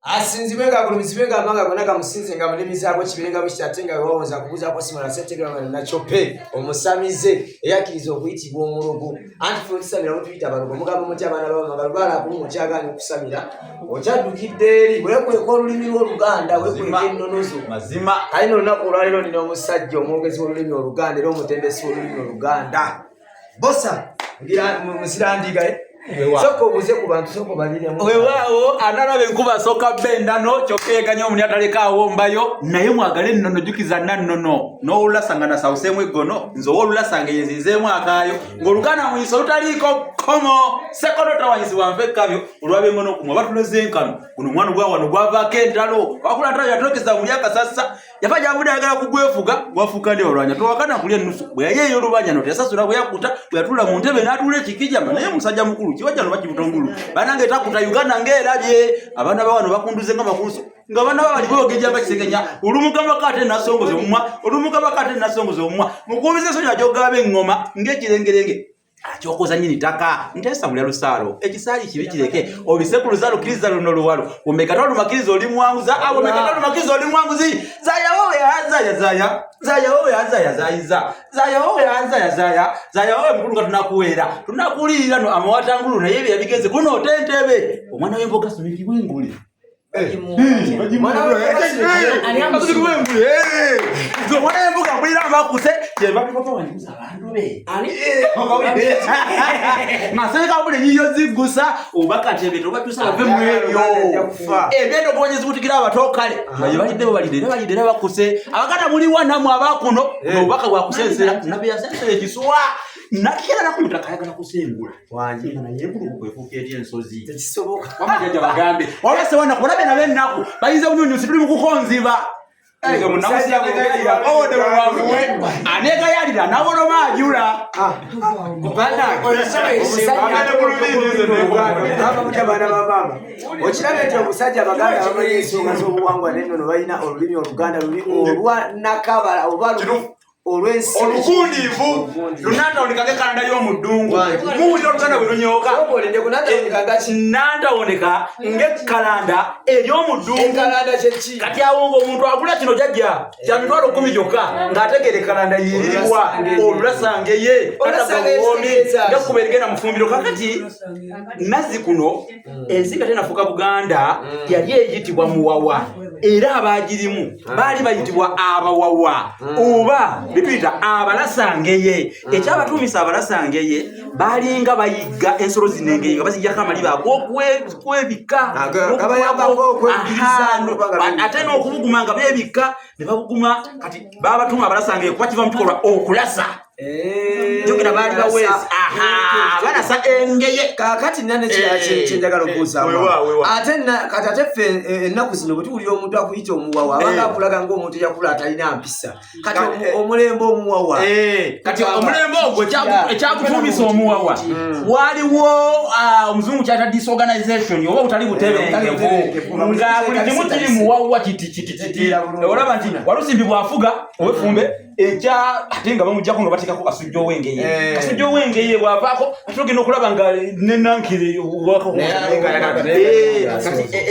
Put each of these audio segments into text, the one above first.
asinzibenga kulumizibwenga manga konaka musinzenga mulimizako kibirenga mushitatenga wawonza kubuza kwa simala setegra na chope omusamize eyakirizo okuyitibwa omulogo anti fontisamira mutuyita abalugo mugamba muti abaana baba mabalubala kumu kyagani okusamira okyadukidde eri wekweka olulimi lw'oluganda wekweka ennonozo mazima kalina olunaku olwaliro nina omusajja omwogezi w'olulimi oluganda era omutendesi w'olulimi oluganda bosa ngira musirandiga soko buze ku bantu soko baliremu wewawo analabe nkuba soka benda no kyokeganya omuntu atalekaawo mbayo naye mwagale nnono jukiza nannono n'olulasanga na sawuseemu eggono nze owa olulasanga yezinzeemu akaayo ng'oluganda mwiso lutaliiko komo sekondo tawanyisibwa nfekkabyo olwabengono kumwe batuloze enkano guno omwana gwa wano gwavaako entalo wakula ntalo yatolokeza muli akasassa yafa gyavudde ayagala kugwefuga gwafuuka ndi olwanya towakana kulya ennusu bwe yayeeyo olubanja no teyasasula bwe yakuta bwe yatula mu ntebe n'atuula ekikijama naye musajja mukulu kiwajja no bakibutongulu banange takuta Uganda ng'erabye abaana bawano bakunduze nga makuluso nga bana baba libogejja bakisegenya olumugamba kate nasongoza omumwa olumugamba kate nasongoza omumwa mukubize sonya jogabe ngoma ng'ekirengerenge akyokoza nyini taka ntesa mulya lusalo ekisali kibi kireke obisekuluza lukiriza luno luwalo omekatalo makirizo oli mwanguza abo mekatalo makirizo oli mwanguzi zaya wowe azaya zaya wowe azaya zaiza zaya wowe azaya zaya wowe mukulu katunakuwera tunakulira no amawatangulu naye byabigeze kuno tentebe omwana w'emboga somiri bwenguli mwana w'emboga mbulira bakuse kyeva bikopa wanguza abantu be maseka bule nyiyo zigusa obakatebe tobatusa bave mu ebyo ebyendo bonyezi butikira abatokale naye balidde bakuse abakata muli wanamu abakuno obaka bwakusensera nabi yasensera ekisuwa nakira nakumutaka yagala kusengula wanje na yebulu kwefuka eti ensozi tekisoboka wamajaja bagambe wabase wana kulabe na bennaku bayiza unyonyo situli mukukonziba ega munawusi yagogera ode wamuwe anega yalira nabono majula kubanda omusajja mujabana babamba okirabe nti omusajja baganda bamanyi ensonga z'obuwangwa n'ennono balina olulimi oluganda luli olwa nakabala oba olukundiivu lunanda onekage kalanda y'omuddungu muwulira oluganda bwe lunyoka nanda oneka ng'ekalanda ery'omuddungu kati awo ng'omuntu agula kino jajja kya mitwalo 10 kyokka ng'ategeera ekalanda yeerirwa olulasangeye katagawondi ng'ekkuba erigenda mu ffumbiro kakati nazzi kuno ensi kate nafuuka Buganda yali eyitibwa muwawa era abagirimu baali bayitibwa abawawa oba bipita abalasangeye ekyabatumisa abalasangeye balinga bayigga ensolo zinengeye nga bazijjako amaliba ag'okwebika ate n'okubuguma nga beebikka ne babuguma kati babatuma abalasangeye kuba kiva mu kikolwa okulasa jogera baali bawezi banasa engeye kakati nane kyenjagala okubuuzaamu ate ffe ennaku zino bwe tuwulira omuntu akuyita omuwawa abanga akulaga ng'omuntu yakula atalina mpisa kati omulembe omuwawa kati omulembe ogwo ekyakutumisa omuwawa waliwo omuzungu kyata disorganization oba butali butebengevu nga buli kimu kiri muwawa kiti olaba nti walusimbibwa afuga owefumbe ekya ate nga bamujjako nga bateekako kasujja owengeye kasujja owengeye bwavaako ate ogenda okulaba nga nenankire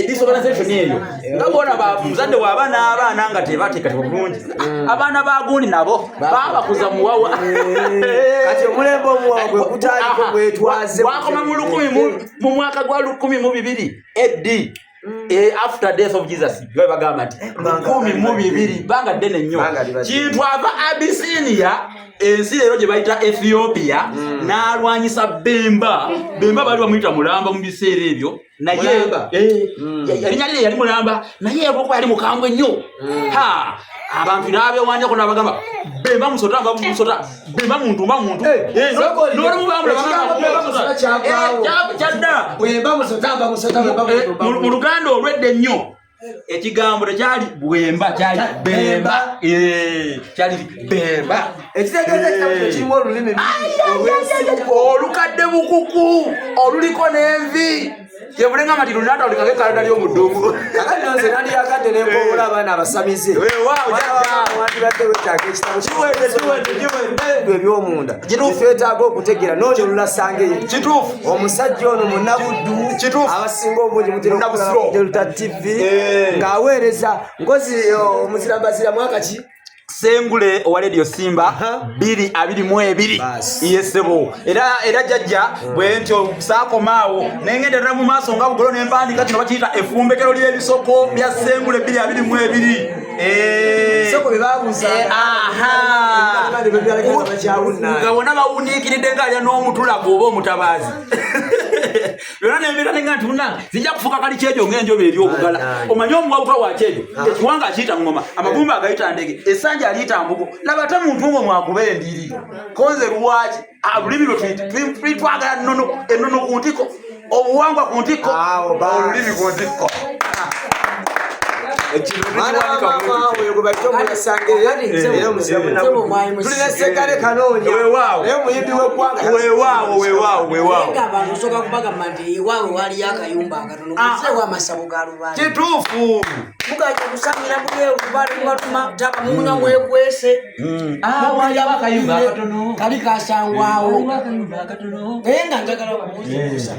disorganization eyo nga bona muzadde waaba n'abaana nga tebateekatebwa bulungi abaana bagundi nabo babakuza muwawa kati omulembe omuwawa gwe gutaaliko gwetwaze wakoma mu mwaka gwa 1200 AD after death of Jesus gwe bagamba nti 1200 banga ddene nnyo kintu ava Abyssinia ensi leero gye bayita Ethiopia n'alwanyisa Bemba baali bamuyita mulamba mu biseera ebyo naye erinnya lye yali mulamba naye eboko yali mukambwe nnyo abantu n'abewanjako n'abagamba Bemba musota Bemba muntu mu Luganda olwedde nnyo ekigambo tekyali bwemba kyali Bemba kyali Bemba ekitegeeza ekitabu kirimu olulimi olukadde bukuku oluliko n'envi Yebulenga matiru nata ulikage kalanda lyo mudungu. Kakati nonse nandi yakadde nembobola abaana abasamize. Weewaawo jajja. Wandibadde weetaaga ekitabo Kiwedde. eby'omunda. Twetaaga okutegeera n'oyo Lulasange ye. Kituufu. Omusajja ono munnabuddu. Kituufu. Abasinga obungi mutera okulaba Delta TV. Ng'aweereza ngozi omuzirabazira mwaka ki? Sengule owa Radio Simba 222 yesebo era jajja bwentyo saako maawo nengendera mu maaso nga bugolo nembandika kino bakiyita efumbekero ly'ebisoko bya Sengule 222 soko bebabuuza ngabona bawuniikiridde ng'alya n'omutulago oba omutabaazi byonna nembeera nenga nti munange zijja kufuuka kali kyejo ng'enjoba eri obugala omanye omuwawuka wa kyejo ekiwanga akiyita ngoma amagumba agayita ndege esanja aliyita mbugo laba ate muntu ngo mwakuba endiri konze lwaki olulimi lwo twagala ennono ku ntiko obuwangwa ku ntiko olulimi ku ntiko tulina sekale kanoonya naye omuyimbi w'eggwanga weewaawo abantu osobola kubagamba nti ewaawe waliyo akayumba akatono muzeewo amasabo ga lubaale kituufu mugajja okusamira buleerubalubatuma taba munywa mwekwese waliyo akayumba akatono kali kasangwawo naye nga njagala kubuuza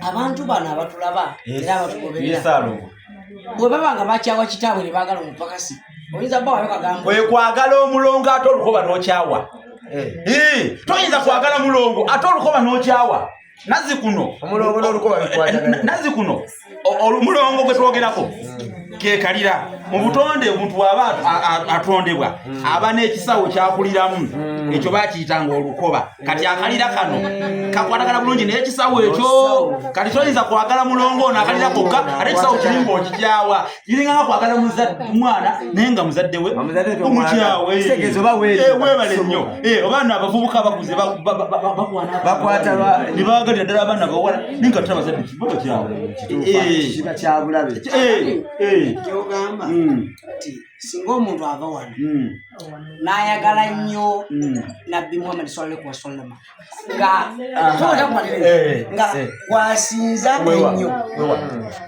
abantu bano abatulaba era abatugoberera bwe baba nga bakyawa kitaabwe ne baagala omupakasi oyinza bba wayo kagamba wekwagala omulongo ate olukoba n'okyawa toyinza kwagala mulongo ate olukoba n'okyawa nazi kuno omulongo gwe twogerako kekalira mu butonde omuntu bw'aba atondebwa aba n'ekisawo kyakuliramu ekyo bakiyitanga olukoba kati akalira kano kakwatagana bulungi n'ekisawo ekyo kati toyinza kwagala mulongo ono akalira kokka ate ekisawo kirimba okikyawa kiringanga kwagala mwana naye nga muzadde we omukyawe weebale nnyo oba no abavubuka bakuze bakwata ne baagalira ddala abaana bawala naye nga tutabazadde babakyawe kiba kyabulabe kyogamba ti singa omuntu ava wano n'ayagala nnyo nabbi Muhammad sallallahu alaihi wasallam nga wasinza nnyo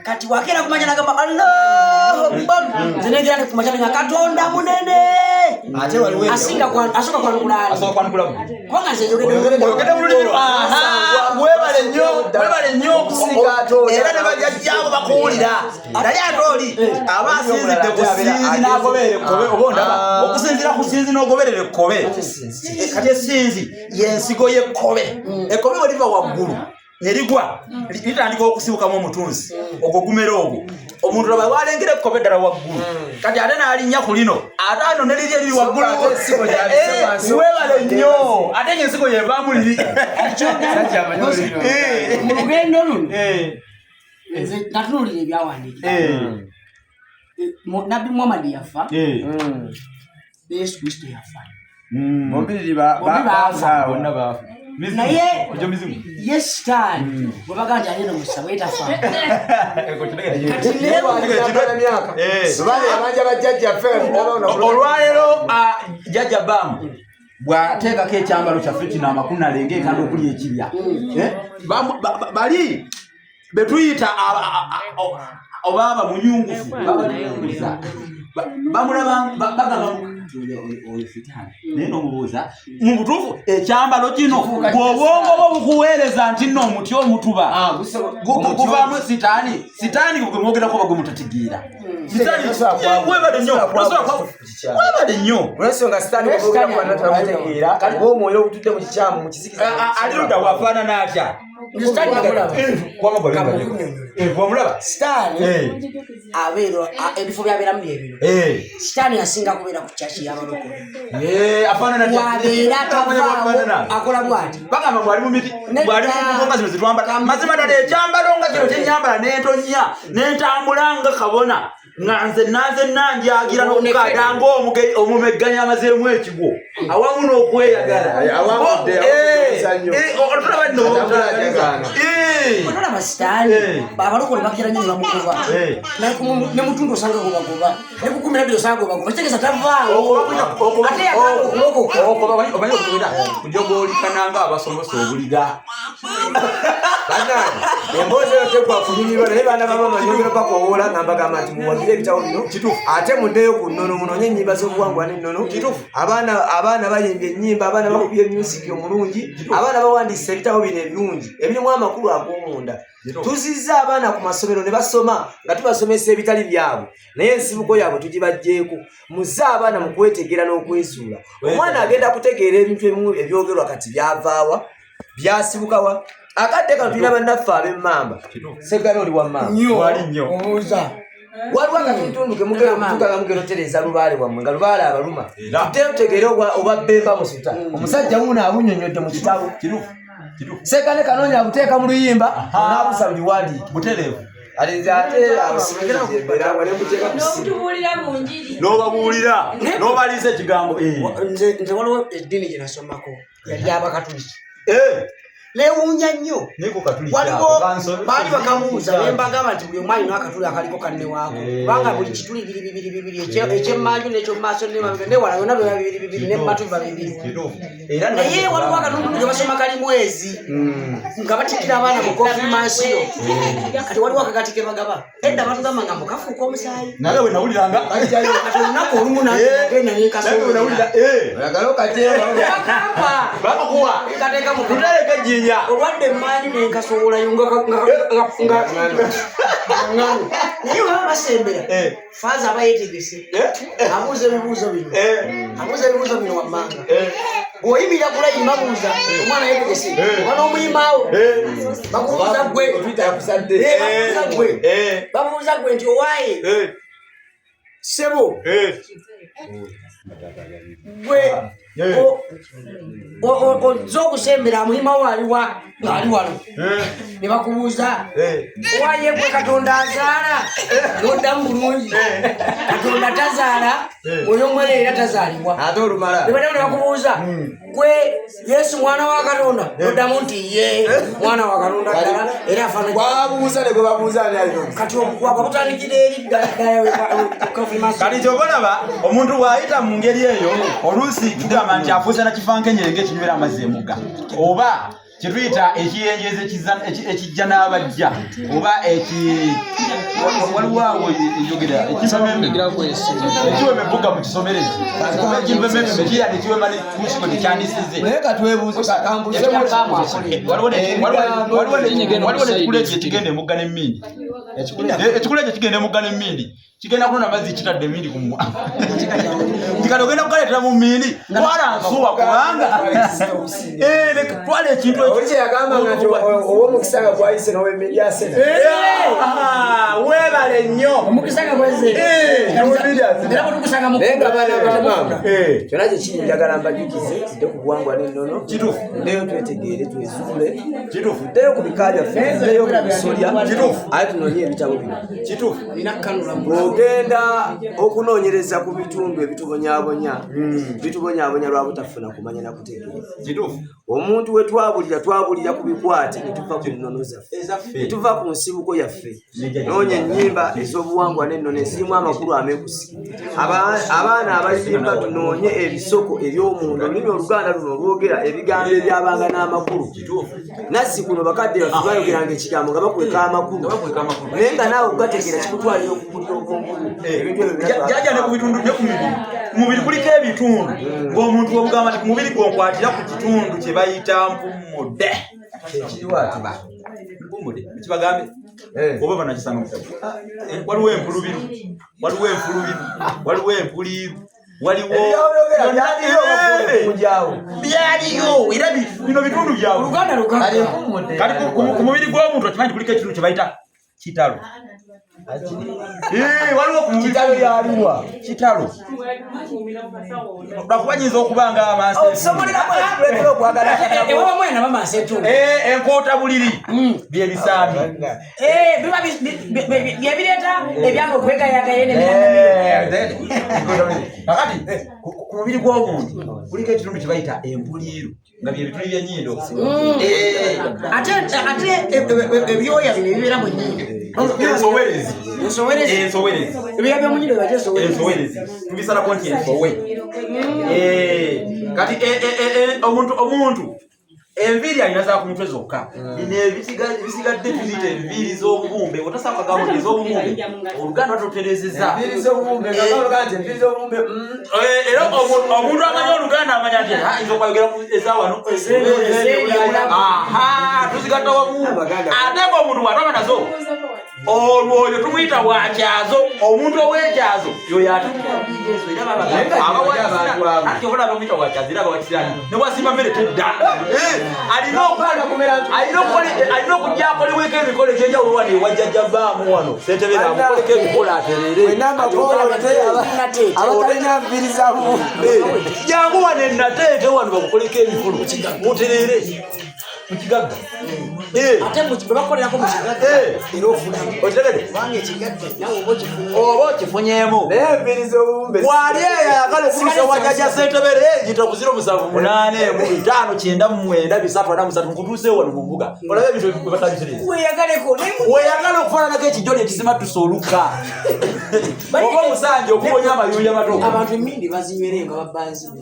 kati wakera kumanya nagamba Allahu Akbar zinegera ne kumanya nga Katonda munene ate waliwo asoka kwanukula kwanga nze oyogedde mu lulimi webale nnyo okusinga ate era ne bajjajjaabo bakuwulira naye ate oli aba asinzidde ku sinzi n'agoberera ekkobe oba ondaba okusinzira ku sinzi n'ogoberera ekkobe kati esinzi y'ensigo y'ekkobe ekkobe bwe liva waggulu ne ligwa litandika okusibukamu omutunzi ogwo gumera ogwo omuntu laba walengera ekkobe ddala waggulu kati ate n'alinnya ku lino ate ano ne liri eriri waggulu webale nnyo ate ng'ensigo yevaamu liri mu lugendo luno nze natunuulira ebyawandiika nabbi Muhammad yafa Yesu Kristo yafa bombiriri baafa naye ye sitaani bwe bagaa nti alina omusa bwetafa olwaleero jjajja baamu bw'ateekako ekyambalo kyaffe kino amakulu nalengeekanda okulya ekibya bali betuyita oba abamunyungufu babalunguza bamulaba bagamba oyo sitaani naye n'omubuuza mu butuufu ekyambalo kino bw'obwongo bwo bukuweereza nti nno omuti omutuba guvaamu sitaani gwe mwogerako bagwe mutatigiira webale nnyo olwensonga sitaani bwogerakubanatulamutegeera kati bw'omwoyo obutudde mu kikyamu mu kizikiza ali ludda wafaanana atya sitaani abeera ebifo byabeeramu byebino sitaani asinga kubeera ku kyaki y'abalokole wabeera tavaawo akola bw'ati bagamba mwali mu miti mwali mugonga zino zitwambala mazima ddala ekyambalo nga kino kyenyambala n'entonya n'entambula nga kabona nanze nanjagira n'okukada ng'omumeganya amazeemu ekigwo awamu n'okweyagala otolaba sitaani abalokole bakira nnyo nebamukuba ne mutundu osanga gobagoba ne kukumira byo osanga gobagoba kitegeeza tavaawo ate yagala okulokoka omanyi okubira kujogolikananga abasomosa obuliga banani emboozi eyo tekwafunyumirwa naye baana bamama nyongera bakowola nambagamba nti muwagire ebitabo bino ate muddeyo ku nnono munonye ennyimba z'obuwangwa n'ennono abaana bayimbye ennyimba abaana bakubye emusiki omulungi abaana bawandiisa ebitabo bino ebirungi ebirimu amakulu ag'omunda tuzizza abaana ku masomero ne basoma nga tubasomesa ebitali byabwe naye ensibuko yaabwe tugibajjeeko muzze abaana mu kwetegera n'okwezuula omwana agenda kutegeera ebintu ebimu ebyogerwa kati byavaawa byasibukawa akadde kano tulina bannaffe ab'emmamba seggana oli wammamba waliwo akatundu kemugero tereza lubaale wammwe nga lubaale abaluma tutera tutegeere oba Bemba Musuta omusajja wuno abunyonyodde mu kitabo seggane kanoonya abuteeka mu luyimba n'abusa buli wandiiki butereevu n'obabuulira n'obaliisa ekigambo nze waliwo eddiini gye nasomako yali abakatuliki newuunya nnyo waliwo baali bakamuuza nembagamba nti buli omu alina akatuli akaliko kanne waako kubanga buli kituli bibiri ekyemmanju n'ekyomumaaso newala yonna biba bibiri nemmatu biba bibiri naye waliwo akatundu ge basoma kali mwezi nga batikira abaana mu konfirmasiyo kati waliwo akakati ke bagaba edda batugamba nga mukafuuka omusaayi naye we nawuliranga kati olunaku olumu nagenda nekasoolagala bamukuwa kateeka mu tutereka olwadde emmaanyi nenkasoolayo naye baba basembera faaza aba yeetegese abuuza ebibuuzo bino wammanga bw'oyimirira kulayima buuza omwana yeetegese oba n'omuyimaawo bakubuuza gwe nti owaaye sebo gwe ozza okusembera muyimawo ali wano ne bakubuuza owaye gwe Katonda azaala n'oddamu bulungi Katonda tazaala oyo omwere era tazaalibwa ne bakubuuza gwe Yesu mwana wa Katonda n'oddamu nti ye mwana wa Katonda ddala era kati wakabutandikira eri kati kyobalaba omuntu bw'ayita mu ngeri eyo oluusi tugamba nti afuusa na kifankenyerenge ekinywera amazzi emugga oba kituyita ekiyenjeza ekijja n'abajja oba waliwo eyogera ekiwema ebbuga mu kisomerezi ekiya nekiwema nekusiko nekyandisize naye waliwo nekikula ekyo ekigenda emugga n'emmindi ekikula ekyo kigenda emugga n'emmindi kigenda kunona amazzi kitadde emmindi ku mumwa kikati ogenda kukaleetera mu mmindi twala nsuwa kubanga twala ekintu owomukisanga gwayise nowemmindi asena weebale nnyo kyona kyekiri njagala mbajjukize tudde ku buwangwa n'ennono tuddeyo twetegeere twezuule tuddeyo ku bika byaffe tuddeyo ku bisolya aye tunoonye ebitabo bino ogenda okunoonyereza ku bitundu ebitubonyaabonya lwa butafuna kumanya na kutegeera omuntu we twabulira ku bikwate netuva ku nnono zaffe netuva ku nsibuko yaffe noonya ennyimba ez'obuwangwa n'ennono ezirimu amakulu amekusi abaana abayimba tunoonye ebisoko eby'omuntu olulimi Oluganda luno olwogera ebigambo ebyabanga n'amakulu nassi kuno bakadde baffe bayogeranga ekigambo nga bakweka amakulu naye nga naawe okugategeera kikutwalira okukudda jaja ne ku bitundu ne ku mubiri kuliko ebitundu ng'omuntu wobugamba nti ku mubiri gw'onkwatira ku kitundu kye bayita mpumudde mpumudde kibagambe oba banakisanga waliwo empulubiru waliwo empuliiru waliwo byaliyo era bino bitundu byawe kati ku mubiri gw'omuntu okimanyi kuliko ekitundu kye bayita kitalo waliwo ku kitalo yaliwa kitalo bakubanyiza okubanga enkota buliri byebisambi byebireeta ebyanga okwegayagayene kakati ku mubiri gw'omuntu kuliko ekitundu kyebayita empuliiru nga byebituli byenyindo ate ebyoya bino ebibeera mu nyindo ensowerezi ebyoya byomunyindo ensowerezi tubisalako nti ensowe kati omuntu enviiri alina za ku mutwe zokka bino ebisigadde tuziyita enviiri z'obubumbe otasaka gamo ez'obubumbe oluganda batuterezeza era omuntu amanya oluganda amanya nti ayinza okwayogera ezawano tuzigatta wamu ate ng'omuntu bw'ataba nazo olwo oyo tumuyita wakyazo omuntu ow'ekyazo yoyo ateobona bamuyita wakyazo era bawakirani newasimba mmere tedda alina okujja akolebweko emikolo egyenjawulo wano ewajjajja vaamu wano sentebera amukoleko emikolo aterere jangu wano enateeke wano bakukoleko emikolo muterere mukigagga ate bwebakolerako mukigagga era ofunamu oba okifunyemu wali eyayagala okutuusa wajjajja sentebere egita ku 078593 nkutuusewo wano mu mbuga olabe ebintu bwebatabitereza weyagala okufaananako ekijoli ekisimattusa oluka oba omusanja okuwonya amayuya mato abantu emindi bazinywere nga babbanzibe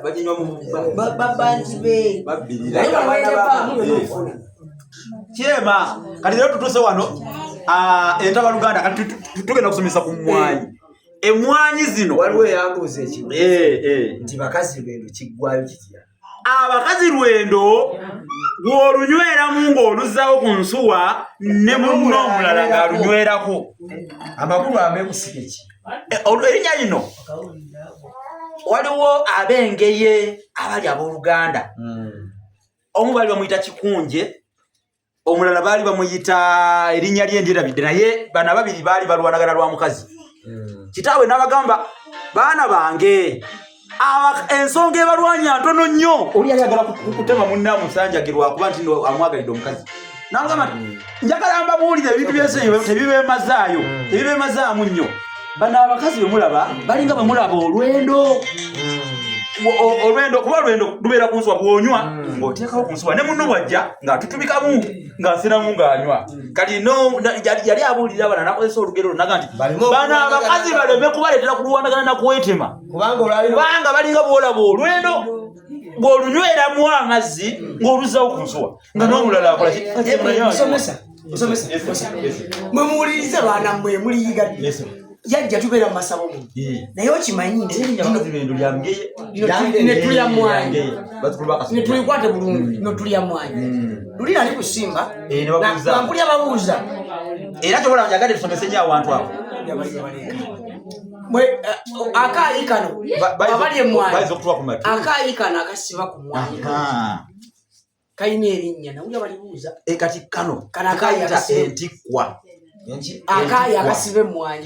baginywa mu babbanzibe kyema kati lero tutuuse wano entabaluganda kati tugenda kusomesa ku mmwanyi emmwanyi zino waliwo eyambuuza ekibu nti bakazi lwendo kiggwayo kitya abakazi lwendo bw'olunyweramu ng'oluzzawo ku nsuwa ne munno omulala ng'alunywerako amakulu ameekusika ki erinnya lino waliwo abengeye abali abooluganda omu baali bamuyita kikunje omulala baali bamuyita erinnya lyendirabidde naye bana babiri baali balwanagana lwa mukazi kitaawe n'abagamba baana bange ensonga ebalwanya ntono nnyo oli ayagala kutema munne amusanjagirwa kuba nti amwagalidde omukazi nagamba nti njagala mbabuulire ebintu byensenyi tebibemazaamu nnyo bano abakazi bemulaba balinga bemulaba olwendo kuba olwendo lubeera ku nsuwa bwonywa ng'oteekawo ku nsuwa ne munno bwajja ng'atutubikamu ng'asiramu ng'anywa kati yali abuulira bana nakozesa olugero naga nti bano abakazi baleme kubaleetera kulwanagana nakwetema kubanga balinga bwolaba olwendo bw'olunyweramu amazzi ng'oluzzawo ku nsuwa nga n'omulala akola mwe muwulirize baana mmwe muliyigadde yajja tubeera mu masabo mu naye okimanyi netulya mwanyi netulikwate bulungi notulya mwanyi luli nali kusimba bampulya babuuza era kyobola njagadde tusomese nyo awantu abo akaayi kano abali emwanyi akaayi kano akasiba ku mwanyi kalina erinnya nawulya balibuuza kati kano akayita entikkwa akaya akasibe mmwanyi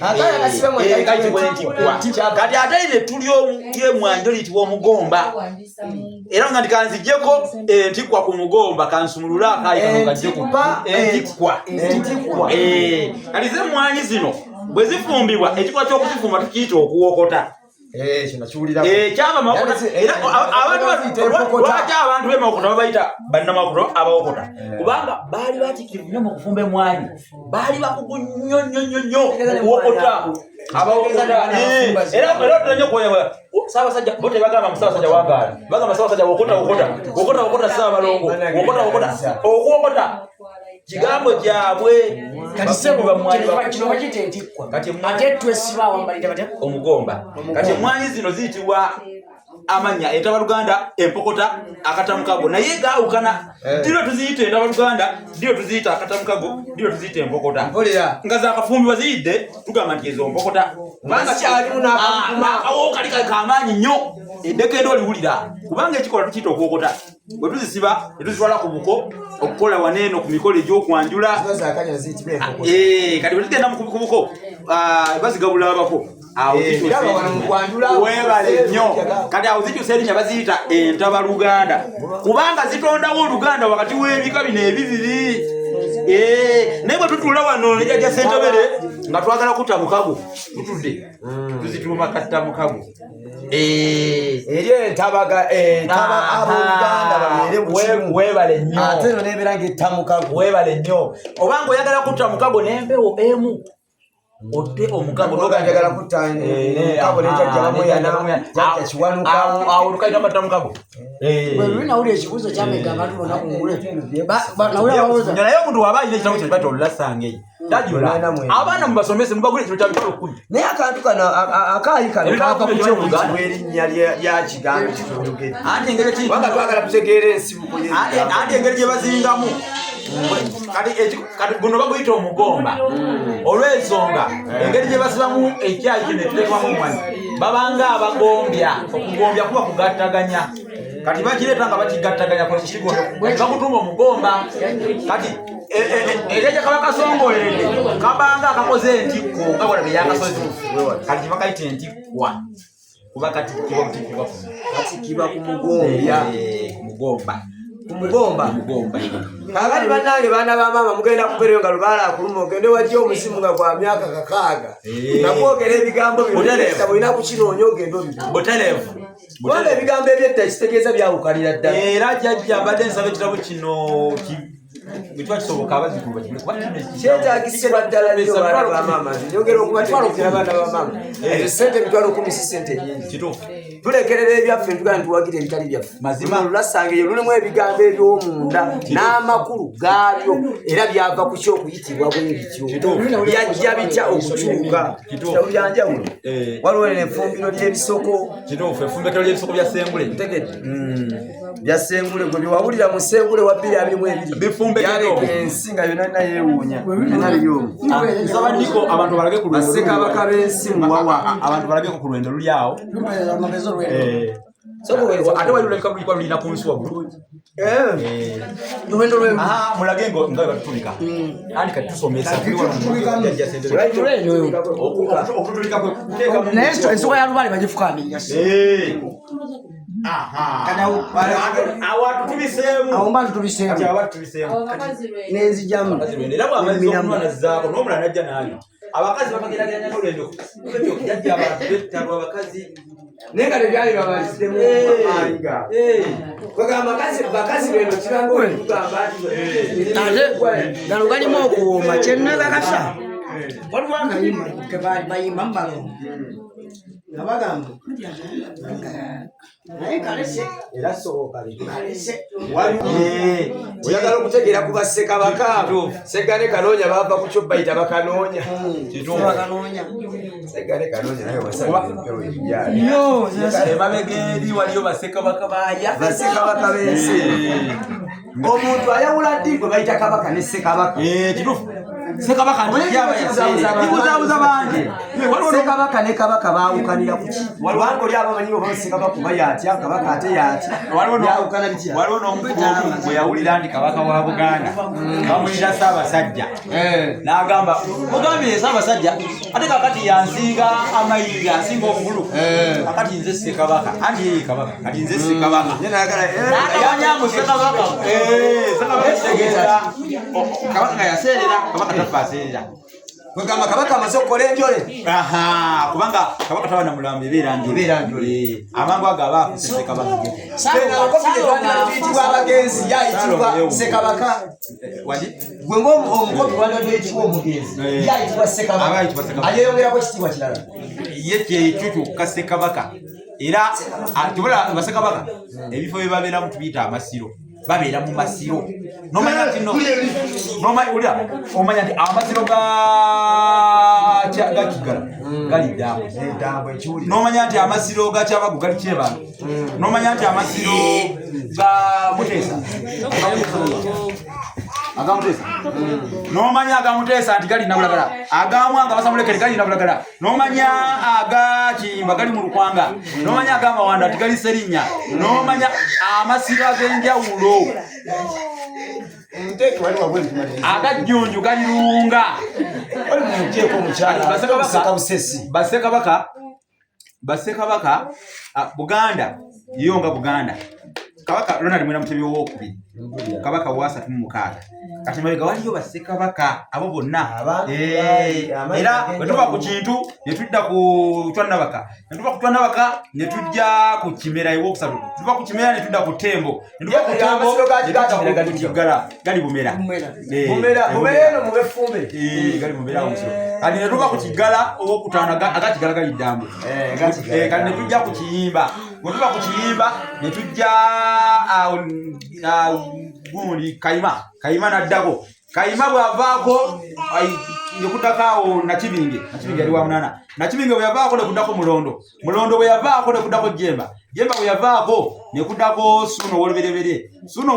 kati ate eretu ly'emmwanyi liyitibwa omugomba era nga nti kanzijjeko entikkwa ku mugomba kansumulula akayi kano kajjeku entikkwa kati ze emmwanyi zino bwe zifumbibwa ekikolwa ky'okuzifumba tukiyita okuwokota kyava lwaki abantu b'emawokota babayita bannamawokota abawokota kubanga baali batikirivu nnyo mu kufumba emmwanyi baali bakugu nnyo okuwokota era tulanye okuwoya Saabasajja bo tebagamba Musaabasajja wagaala bagamba Saabasajja wokota Ssaabalongo okuwokota kigambo gyabwe kati sebo kino bakiyita entikkwa ate twesiba awambalira batya omugomba kati emmwanyi zino ziyitibwa amanya entabaluganda empokota akatamukago naye gaawukana diro tuziyita entabaluganda diro tuziyita akatamukago diro tuziyita empokota nga zaakafumbibwa ziyidde tugamba nti ezo mpokota awo kali kamaanyi nnyo eddeke ndo oliwulira kubanga ekikola tukiyita okuwokota bwe tuzisiba ne tuzitwala ku buko okukola waneeno ku mikolo egy'okwanjula kati bwe tugenda ku buko bazigabula abako webale nnyo kati awo zikyusa erinnya baziyita entabaluganda kubanga zitondawo oluganda wakati w'ebika bino ebibiri naye bwe tutuula wano nejajja Ssentebere nga twagala kutta mukago tutudde tuzituuma katta mukago eri entabaga abooluganda babeere webale nnyo ate eno nebeera ngaettamukago webale nnyo obanga oyagala kutta mukago n'empewo emu otte omukago n'oganjagala kutta mukago nejjajja bamweyana jajja kiwanuka awo tukaita batta mukago bwe luli nawulira ekibuuzo kyamega abantu bonna ku ngule naye omuntu waba alina ekitabu kyebata olulasange tajula abaana mubasomese mubagule ekiro kya mitwalo 10 naye akantu kano akaali kano kava ku kyobuyitibwa erinnya lya kigambo kitologere anti engeri wanga twagala tutegeera ensibuko anti engeri gye bazingamu kati guno baguyita omugomba olw'ensonga engeri gye basibamu ekyayi kino etuteekwamu omwani babanga abagombya okugombya kuba kugattaganya kati bakireeta nga bakigattaganya kukigo bakutuma omugomba kati ekeja kaba kasongoleredde kabanga akakoze entikko nga bwala beyakasozi kati kibakayita entikkwa kuba kati kiba ku mugombya kumugomba kakati bannange baana bamama mugenda kubereyo nga lubaala akuluma ogende wajja omuzimu nga gwa myaka 6 nakwogera ebigambo byoesa bwolina kukinoonya ogenda butereevu kubanga ebigambo ebyetta kitegeeza byawukalira ddala era jjajja mbadde nsaba ekitabo kino bwetwakisoboka abazikulu kyetagisibwa ddala nnyo baana bamama nyongera okubategeeza abaana bamama ezo sente emitwalo 10 si sente nyingi kituufu tulekerera ebyaffe ntugala ntuwagira ebitali byaffe mazima lulasange lulimu ebigambo eby'omunda n'amakulu gaabyo era byava ku kyokuyitibwa bwe bityo byajja bitya okukyuka kitabo byanjawulo waliwo n'effumbiro ly'ebisoko kituufu effumbiro ly'ebisoko bya Ssengule ntegedde bya Ssengule gwe byewawulira mu Ssengule wa 222 bifumbe ensi nga yonna yeewuunya nsaba Niko abantu balage ku lwendo bassekabaka b'ensi muwawa abantu balageko ku lwendo luli awo ate wali lulabika lulikwa lulina ku nsi waggulu mulage nga batutulika andi kati tusomesa naye ensoka ya lubaale bagifukamira nenzijamu abakazi babageraganya n'olwendo jajja abantu bettalwa abakazi naye nga tebyali babalizidemu amaanyiga kwegamba bakazi beno kiranga olitugamba ate gano galimu okuwooma kyenebakasa waliwo akayimba kebaali bayimba mubalongo nga bagamba naye kalese era sokalese oyagala okutegeera ku bassekabaka Seggane Kanoonya bava ku kyo bayita bakanoonya Seggane Kanoonya naye wasaempewo ebijaali emabega eri waliyo bassekabaka baaya bassekabaka b'ensi omuntu ayawula ddi gwe bayita kabaka ne ssekabaka kituufu Ssekabaka ndibuzaabuza bangi Ssekabaka ne kabaka baawukanira ku ki waliwo oli abamanyi oba Ssekabaka kuba yatya kabaka ate yatya byawukana bitya waliwo n'omukulu bwe yawulira nti kabaka wa Buganda bamuyita Ssaabasajja n'agamba mugambire Ssaabasajja ate kakati yansinga amayiga yansinga obukulu kakati nze Ssekabaka anti kabaka kati nze Ssekabaka yanyamu Ssekabaka Ssekabaka kitegeeza kabaka nga yaseerera kabaka tafaseerera kwegamba kabaka amaze okukola enjole kubanga kabaka taba na mulambo ebeera njole amangu ago aba akuse Ssekabaka tuyitibwa abagenzi yayitibwa Ssekabaka gwe ngaomukopi wandaduyitibwa omugenzi yayitibwa Ssekabaka ayeyongerako ekitiibwa kirala ye kyekyo kyokka Ssekabaka era tubula bassekabaka ebifo bye babeeramu tubiyita amasiro babeera mu masiro nomanya nti omanya nti amasiro ga Kigala gali Ddambwe nomanya nti amasiro ga Kyabagu gali Kyebano nomanya nti amasiro ga Muteesa agamutesa nomanya agamutesa nti gali nabulagala agamwanga basamulekere gali nabulagala nomanya agakimba gali mu lukwanga nomanya agamawanda ati gali serinya nomanya amasiro ag'enjawulo agajjunju gali lunga basekabaka Buganda yonga Buganda kabaka Ronald Mwera Mutebi w'okubiri kabaka wa 36 kati mabega waliyo basekabaka abo bonna era bwetuva ku kintu ne tudda ku Twanabaka ne tujja ku Kimera ewokusatu tuva ku Kimera ne tudda ku Tembo ne tuva ku Tembo gali Kigala gali Bumera no mubefumbe gali Bumera omusiro kati ne tuva ku Kigala owokutana agakigala gali Ddambo kati ne tujja ku Kiyimba bwe tuva ku Kiyimba ne tujja gundi Kayima naddako Kayima bwavaako nekudakaawo Nakibinge ali wa munana Nakibinge bwe yavaako nekudako Mulondo bwe yavaako nekudako Jemba bwe yavaako nekudako Suno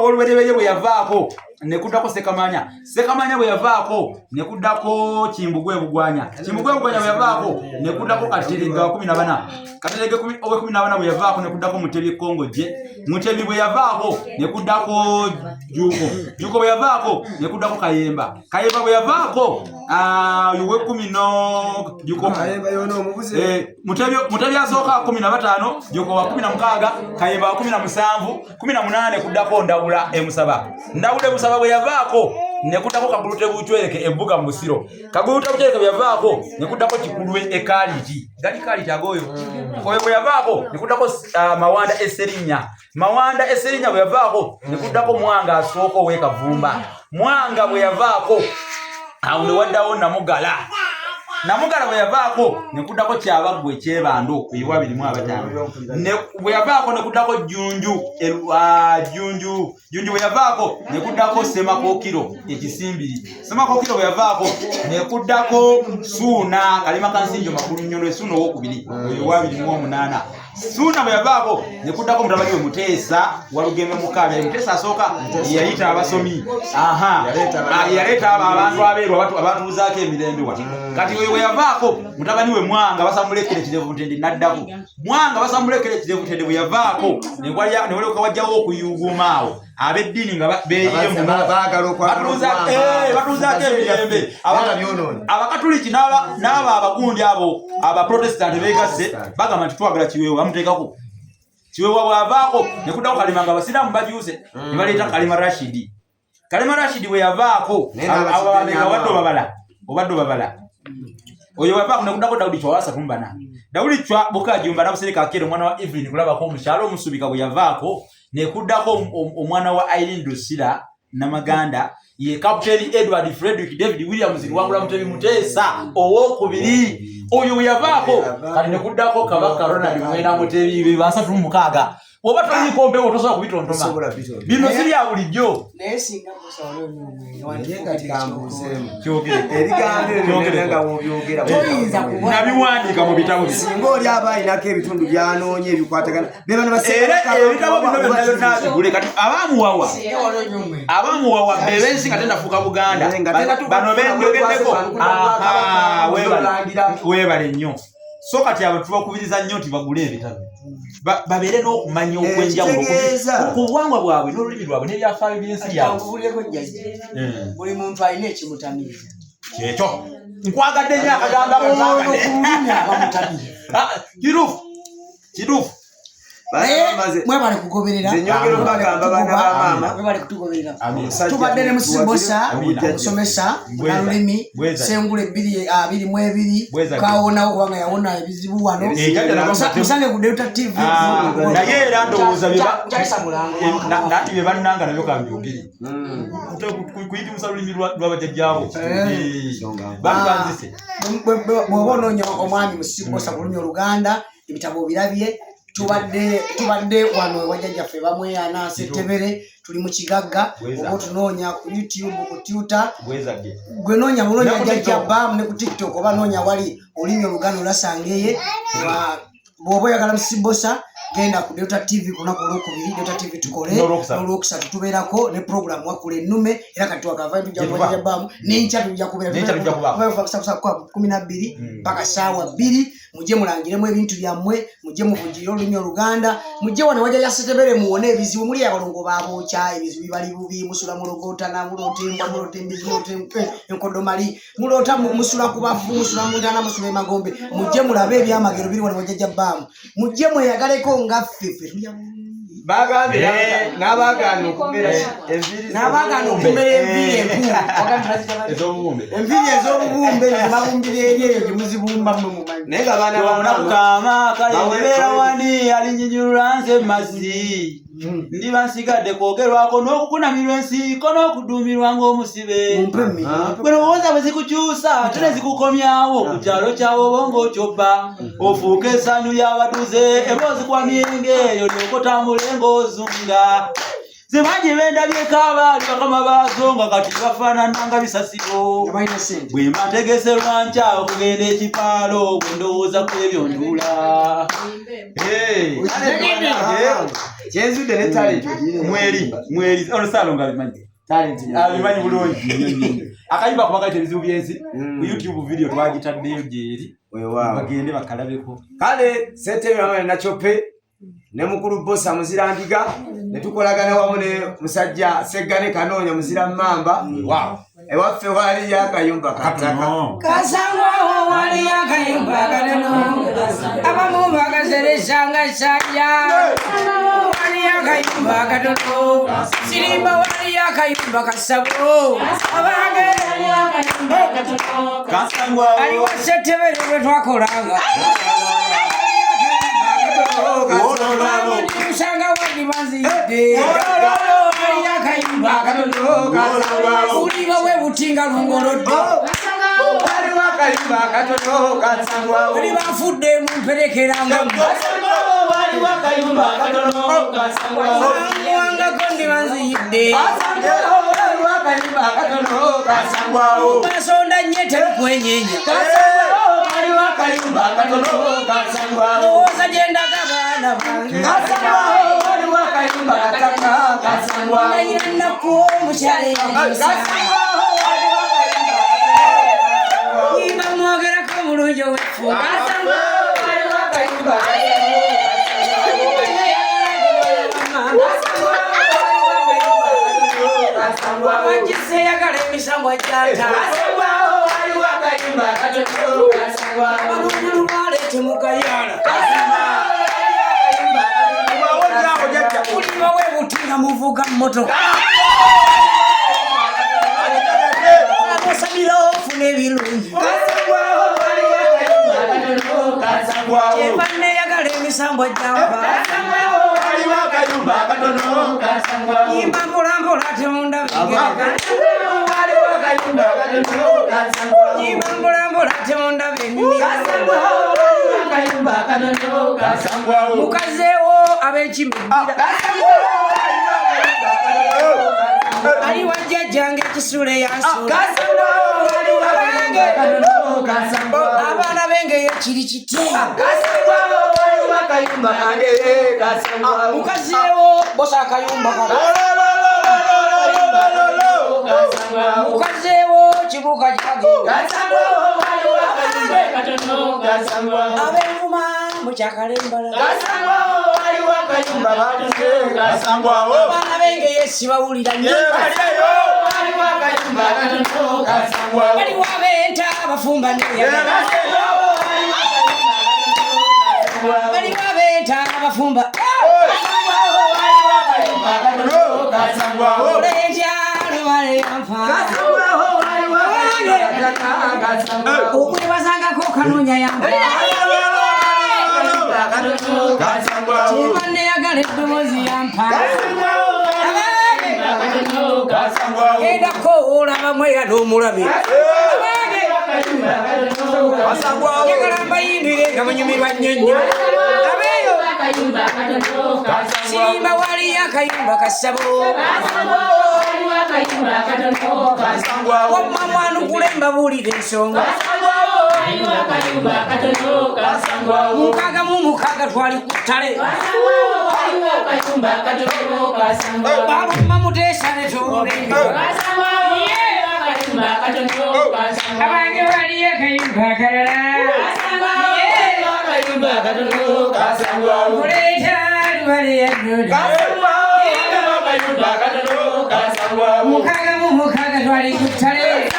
w'olubereberye bwe yavaako nekudako Sekamanya bwe yavaako nekudako Kimbugwe Bugwanya bwe yavaako nekudako Katerega 14 Katerega 14 bwe yavaako nekudako Mutebi Kongoje Mutebi bwe yavaako nekudako Juko bwe yavaako nekudako Kayemba bwe yavaako yuwe 10 Juko Kayemba yono omubuze Mutebi asooka 15 Juko wa 16 Kayemba wa 17 18 kudako Ndawula Emusaba bwe yavaako nekudako Kagulute Buchwereke Ebuga Musiro Kagulute Buchwereke bwe yavaako nekudako Kikulwe Ekaliti gali agoyo bwe yavaako nekudako Mawanda Eserinya bwe yavaako nekudako Mwanga asooka ow'Ekavumba Mwanga bwe yavaako awo ne waddawo Namugala bwe yavaako nekudako Kyabagwe Kyebando ewa 25 bwe yavaako nekudako Junju bwe yavaako nekudako Semakokiro Ekisimbiri bwe yavaako nekudako Suuna Kalima Kansinjo Makulu Nyono Suuna ow'okubiri ewa 28 Suuna bwe yavaako nekudako mutabani we Muteesa Walugeme Mukaabya Muteesa asooka yayita abasomi yaleeta abantu abeeru abatuuzaako emirembe wati kati bwe yavaako mutabani we Mwanga basamulekere Kirevu Ntende naddako Mwanga basamulekere Kirevu Ntende bwe yavaako ne waleka wajjawo okuyuuguma awo ab'eddiini nga beeyiye mu batuuzaako emirembe Abakatuliki n'abo abagundi abo Abaprotestant beegasse bagamba nti twagala Kiweewa bamuteekako Kiweewa bw'avaako nekuddaako Kalima nga Abasiraamu bajuuse ne baleeta Kalima Rashidi bwe yavaako ababega obadde obabala oyo wavaako nekuddaako Daudi Chwa 34 Daudi Chwa Bukajumba Nabusereka Akere omwana wa Evelyn kulabako omukyalo omusubika bwe yavaako nekuddako omwana wa Irene Dosira Namaganda ye Captain Edward Frederick David Williams Luwangula Mutebi Muteesa ow'okubiri oyo yavaako kati nekuddako Kabaka Ronald Mwera Mutebi 36 oba tuli kombe otosobola kubitontoma bino siri ya bulijjo naye singa musawo nabiwandiika mu bitabo singa oli aba ayinako ebitundu byanoonye ebikwatagana ebitabo bino byonna kati abamuwawa bebensi nga tendafuuka Buganda bano benjogeddeko weebale nnyo so kati abantu bakubiriza nnyo nti bagule ebitabo babeere n'okumanya okwenjawulo ku buwangwa bwabwe n'olulimi lwabwe n'ebyafaayo by'ensi yaabwe buli muntu alina ekimutamiiza kyekyo nkwagadde nnyo akagamba kituufu mwebale kugoberera mwebale kutugoberera tubadde ne Musimbosa omusomesa nalulimi Sengule 22 kawonawo kubanga yawona ebizibu wano musange ku Delta TV naye era ndowooza nati bye bannanga nabyo kabyogeri kuyitimusa lulimi lw'abajjajjaabo banzise bw'oba onoonya omwami Musimbosa ku lulimi Oluganda ebitabo birabye tubadde wano wajjajjaffe bamweyana Setebere tuli mu Kigagga oba tunoonya ku YouTube ku Twitter gwe noonya muloonya jjajja bam ne ku TikTok oba noonya wali olulimi Oluganda olasangeye bw'oba oyagala Musimbosa genda ku Delta TV kuna ko lokubiri Delta TV tukole n'olwokusatu tubeerako ne program wakule nume era kati wakava tujja kubaja bamu n'encha tujja kubeera kwa 12 mpaka sawa 2 muje mulangiremu ebintu byammwe muje muvujire olunyo Luganda muje wane waja yasetebere muone ebizibu muli abalongo babocha ebizibu bali bubi musula mulogota na mulote mbizibu enkodo mali mulota musula kubafu musula mundana musula magombe muje mulabe ebyamagero biri wane waja bamu muje mweyagaleko nga ffefe bagambe nabagano kumera enviri ez'obubumbe babumbire eyo muzibumba naye abana bakama kale bera wani alinyinyulula nze masi ndi bansigadde kwogerwako n'okukunamirwa ensiko n'okuduumirwa ng'omusibe bwe lowooza bwe zikukyusa ate ne zikukomyawo ku kyalo kyawo bongo kyoppa ofuuka essanyu ly'abatuze emboozi kwa myenge eyo lyokotambule ng'ozunga zemanyi bendabyeko abaali bakama baazo nga kati bafaanana nga bisasiro bwe mba ntegese lwanca okugenda ekipaalo bwe ndowooza ku ebyo ndula kyenzudde ne talent mweri olusalonga abimanyi bulungi akayimba kuba kayita ebizibu byensi ku YouTube video twagitaddeyo gyeri bagende bakalabeko kale ssentebe wamwe Nachope ne mukulu bosa muzirandiga ne tukolagana wamu ne musajja Seggane Kanoonya muzira mmamba ewaffe wali yakayumba kataka kasangwa wali yakayumba katano abamu bagazeresanga sajja wali yakayumba katano sirimba wali yakayumba kasabo abange yakayumba katano kasangwa ali wasetebere bwe twakolanga Usanga wali manzide wali yakayumba katano uliba we butinga lungolodo wali wakayumba katano kasangwa wali bafudde mumperekeranga wali wakayumba katano kasangwa wanga kondi manzide wali wakayumba katano kasangwa basonda nyete kwenyenya wali wakayumba katano kasangwa oza jenda kabana kasangwa wali wakayumba kataka kasangwa yenda ko mushale kasangwa wali wakayumba Iba mwagera kamulujo wefu kasangwa wali wakayumba wajise yagala emisambo jata wali wakayumba katano kasangwa abulwale temugayala uliba we butinga muvuga mmotoka abasamira ofuna ebirungi ebane yagala emisambo jampa imba mpolampola temundabige imba mpolampola temundabenge mukazeewo ab'ekimibira ali wajjajjange ekisule yansula abaana benge kiri kitya mukazeewo bosa akayumba mukazeewo kibuka kyagenda ab'envuma mukyakalembala abaana benge yesibawulira baliwo ab'enta abafumba baliwo ab'enta abafumba ol'enjalo baleyampa okwebazangako Kanoonya yamba Chimane yagala eddoboozi yampa enda kowola bamweyala omulabe yagala mbayindire nga banyumirwa nnyonyo abeeyo simba wali yakayumba kasabo wamma mwana kulemba buulira ensonga mukaga mu mukaga twali ku ttale bamutesa ne tolulenge abange baliyo akayumba akalala kuleeta lubaleyadoda mukaga mu mukaga twali ku ttale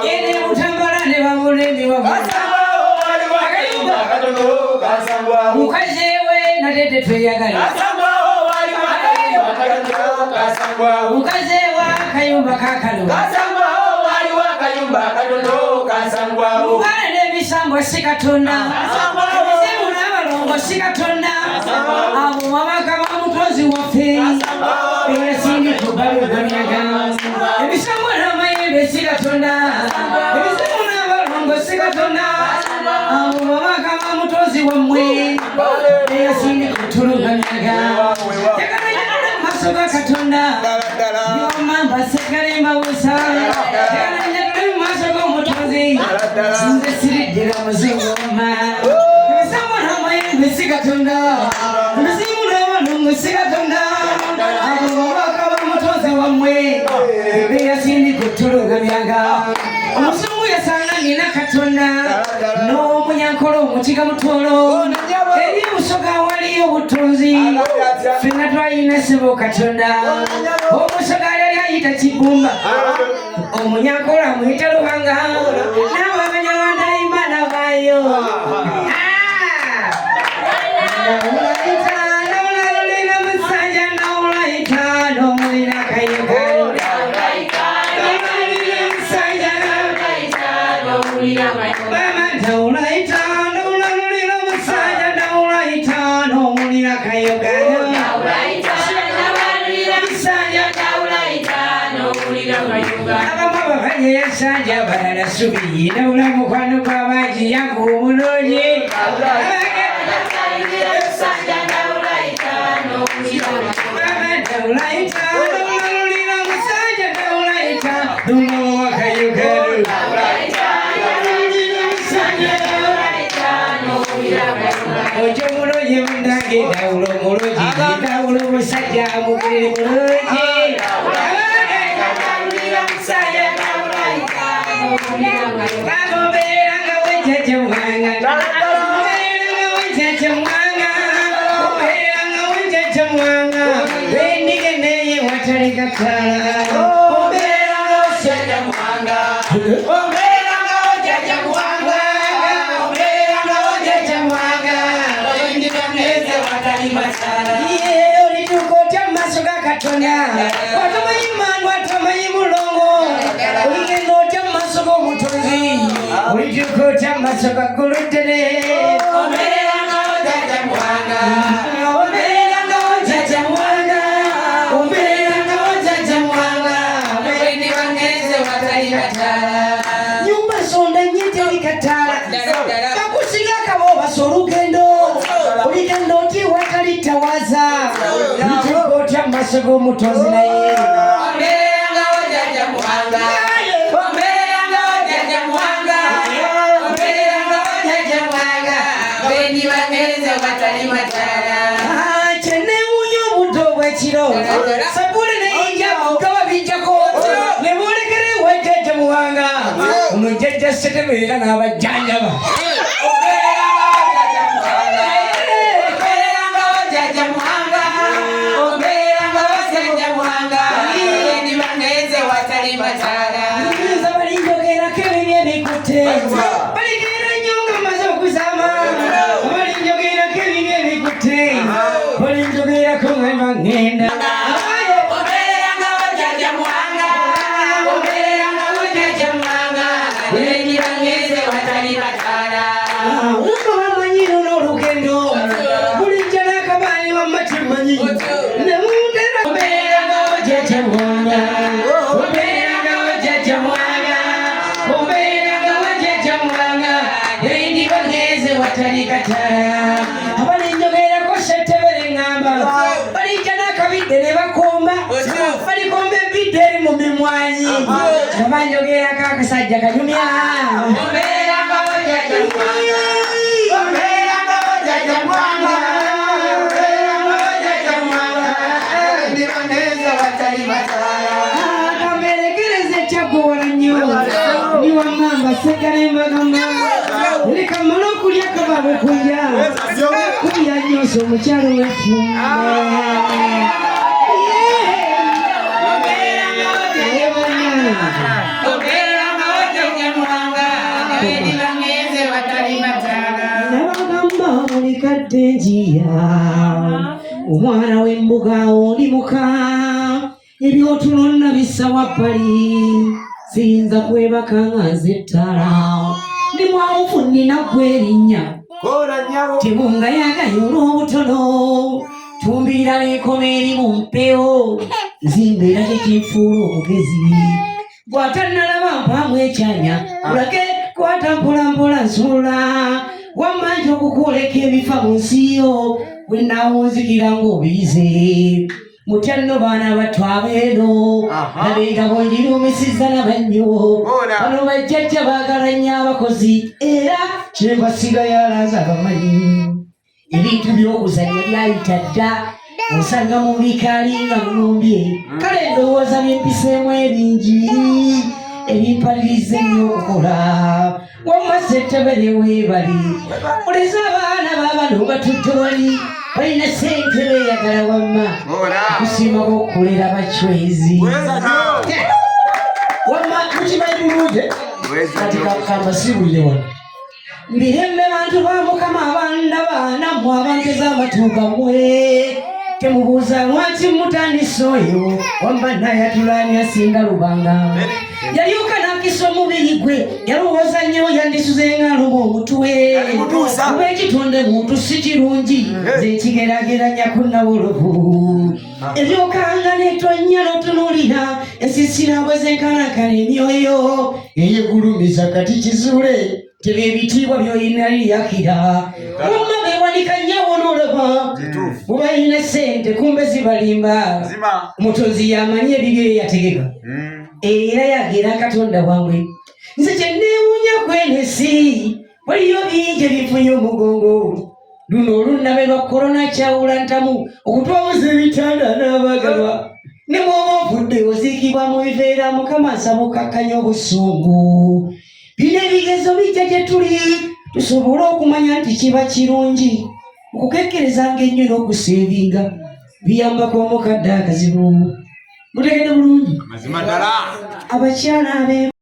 ene mutambala ne bamulembi mukazi we natete tweyagala mukazi wa kayumba kakalo mubale n'ebisambo si katonda ebizibu n'abalongo si katonda abo babaka bamutozi waffe eyasindikubalugamiaga ebisambo n'amayembe si katonda ebizibu n'abalongo si katonda abo babaka bamutozi wammwe eyasindikutuluganiaga tekananyagala mu maaso ga katonda byomamba sekale mawusa tekananyagala mu maaso g'omutozi nze siriddira muzingoma ebisambo n'amayembe si katonda ebizibu n'abalongo si katonda abo babaka bamutozi wammwe eyasindikutuluganiaga omusungu yasanga nina katonda n'omunyankolo omutiga mutwolo eri musoga waliyo obutunzi fenna twalina ssebo katonda omusoga yali ayita kibumba omunyankolo amuyita lubanga n'abamenya wandayimana bayo nawulalulina musanja nawulayita n'omulina kayekalo yasanja balala subi nawula mukwano gw'abangi yangu omulungi nawulalulira musanja nawulayita numawakayogalo ojo mulungi munange nawula omulungi nawula omusajja mubiri mulungi bagoberanga wejeje mwanga wendigeneye watalikakala oberanga ojaja mwanga oberanga ojaja mwanga oberanga ojaja mwanga wendigeneze watalimasala olitukotya mumaso ga katonda watamanyi mangu atamanyi mulongo oligenda otya mumaso g'omutonzi olitukotya mumaso ga gulutere oberanga ojaja mwanga oberanga ojaja mwanga oberanga ojaja mwanga wendigeneze watalimasala nyumba zonda nyetelikatala kakusiga kabobaso olugendo oligenda otya watalitawaza litukotya mumaso g'omutonzi naye oberanga ojaja mwanga oberanga ojaja mwanga oberanga ojaja mwanga wendigeneze watalimasala kyenewunya obudde obwekiro sabule neyinja mukka babijjako ne boolekera ewajjajja muwanga ono jjajja setebeera n'abajjanjaba balinjogerako ebinye bikutte baligera nnyo nga maze okuzama balinjogerako ebinye bikutte balinjogerako nga ngenda oberanga ojaja mwanga oberanga ojaja mwanga wendigeneze watalimasala uno bamanyi luno olugendo bulijja n'akabaani wamati manyi nemutera oberanga ojaja mwanga oberanga ojaja mwanga oberanga ojaja mwanga wendigeneze watalikatala abalinjogerako setebere ngamba balijja n'akabidde ne bakomba balikomba ebidde eri mu mimwanyi nga banjogerako akasajja kanyumya oberanga Likamala okulya kababa kulya kulya nyoso omukyalo wefumba nabagamba mulikadde njiya omwana w'embuga oli muka ebyotulonna bisawa ppali siyinza kwebaka nga nzettala ndi mwawufu nnina gwerinnya tebunga yagayo olw'obutono tumbirira n'ekoma eri mu mpewo nzimbeera tekifuula omugezi bw'atannalaba mpaamu ekyanya kulage kwata mpolampola nsula wammanja okukwoleka ebifa mu nsi yo bwennaawunzikira ng'obiyize mutya nno baana battu abeeno nabeega bongiruumisizza nabannyo bano bajjajja baagala nnyo abakozi era kyebasiga yalaza abamanyi ebintu by'okuzannya byayita dda osanga mu bikaali nga munumbye kale ndowooza byempiseemu ebingi ebimpaliriza ennyo okukola wamma ssettebere weebali oleza abaana baabano batudde wali balina ssente beeyagala wamma okusiima b'okukolera bacwezi wamma mukimanyi bulungi kati kambasibulire wano mbirembe bantu ba mukama abandaba nammwe abanteza amatu gammwe temubuuza lwaki mutandise oyo wamma nayatulaani asinga lubanga yalyoka nakisa omubiri gwe yalowooza nnyo yandisuze nga luba omutwe kuba ekitonde muntu si kirungi zekigerageranya ku nawolovu ebyokanga netonnya n'otunuulira ensisira bwe zenkanankana emyoyo eyegulumiza kati kizuule tebyebitiibwa by'olina liyakira wamma beewanika nnyawo n'olaba muba yina ssente kumbe zibalimba omutonzi yamanyi ebibyo yategeka era yagera katonda wange nze kyenneewuunya kwenesi waliyo bingi ebifunye omugongo luno olunabe lwa korona kyawula ntamu okutwamuza ebitanda n'abagalwa ne bw'oba ovudde oziikibwa mu biveera mukama nsaba okakkanya obusungu bino ebigezo bijja gye tuli tusobole okumanya nti kiba kirungi okukekkerezanga ennyo n'okuseebinga biyambako omukadde akazibu mutegedde bulungi abakyala abe